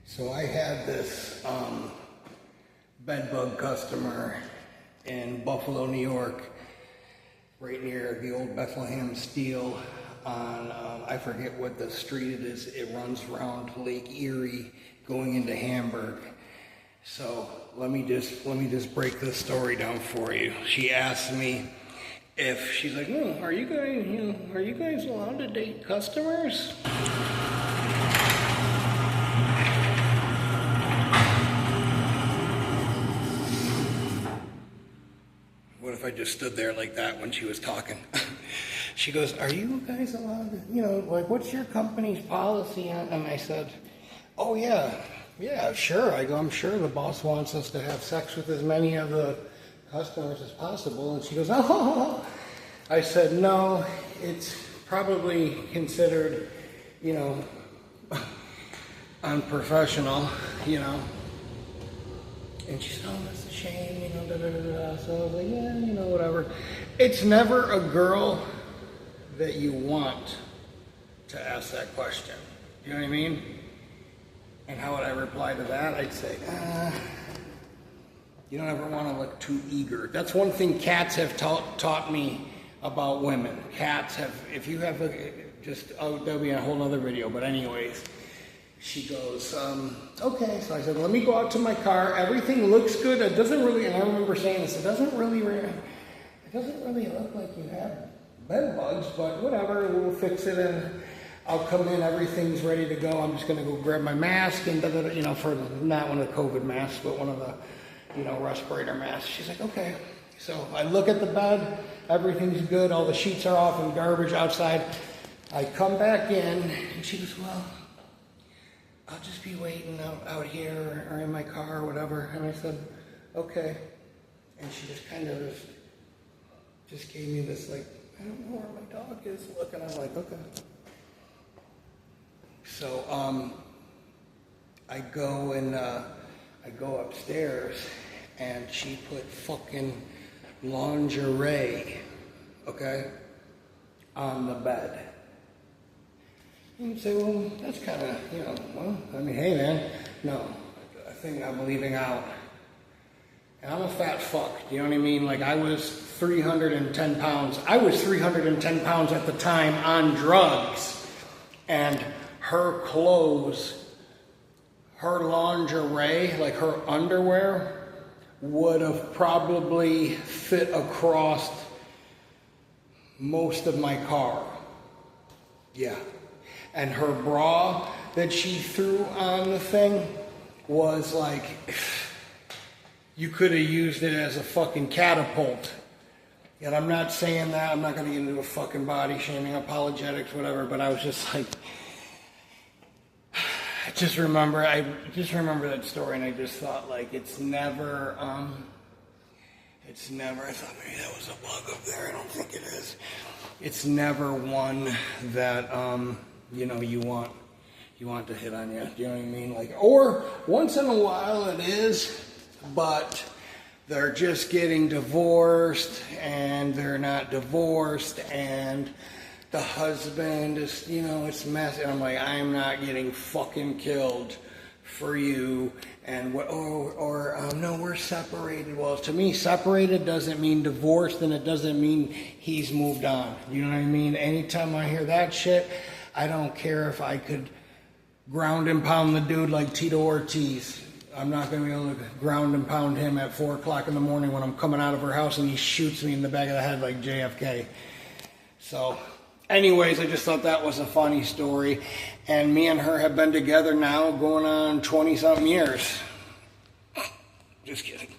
So I had this bed bug customer in Buffalo, New York, right near the old Bethlehem Steel on, I forget what the street it is. It runs around Lake Erie going into Hamburg. So let me just break this story down for you. She asked me if, she's like, oh, are you guys allowed to date customers? What if I just stood there like that when she was talking? She goes, are you guys allowed to, like, what's your company's policy on? And I said, oh yeah, sure. I go, I'm sure the boss wants us to have sex with as many of the customers as possible. And she goes, oh. I said, no, it's probably considered, unprofessional, And she said, oh, that's a shame, da-da-da-da. So I was like, yeah, whatever. It's never a girl that you want to ask that question. You know what I mean? And how would I reply to that? I'd say, you don't ever want to look too eager. That's one thing cats have taught me about women. Cats have, if you have that'll be a whole other video, but anyways. She goes, okay. So I said, let me go out to my car. Everything looks good. It doesn't really, and I remember saying this, it doesn't really look like you have bed bugs, but whatever, we'll fix it and I'll come in, everything's ready to go. I'm just going to go grab my mask and, for not one of the COVID masks, but one of the, respirator masks. She's like, okay. So I look at the bed, everything's good. All the sheets are off and garbage outside. I come back in and she goes, well, I'll just be waiting out here or in my car or whatever. And I said, okay. And she just kind of just gave me this, like, I don't know where my dog is. Look, and I'm like, okay. So I go upstairs and she put fucking lingerie, okay, on the bed. And you say, well, that's kind of, hey man, no, I think I'm leaving out. And I'm a fat fuck, do you know what I mean? Like, I was 310 pounds. I was 310 pounds at the time on drugs. And her clothes, her lingerie, like her underwear, would have probably fit across most of my car. Yeah. And her bra that she threw on the thing was like, you could have used it as a fucking catapult. And I'm not saying that, I'm not going to get into a fucking body shaming, apologetics, whatever, but I was just like, I just remember that story and I just thought, like, it's never, I thought maybe that was a bug up there, I don't think it is. It's never one that, you want to hit on you. Do you know what I mean? Like, or once in a while it is, but they're just getting divorced and they're not divorced and the husband is, it's messy. And I'm like, I am not getting fucking killed for you. And no, we're separated. Well, to me, separated doesn't mean divorced and it doesn't mean he's moved on. You know what I mean? Anytime I hear that shit, I don't care if I could ground and pound the dude like Tito Ortiz. I'm not going to be able to ground and pound him at 4 o'clock in the morning when I'm coming out of her house and he shoots me in the back of the head like JFK. So, anyways, I just thought that was a funny story. And me and her have been together now going on 20-something years. Just kidding.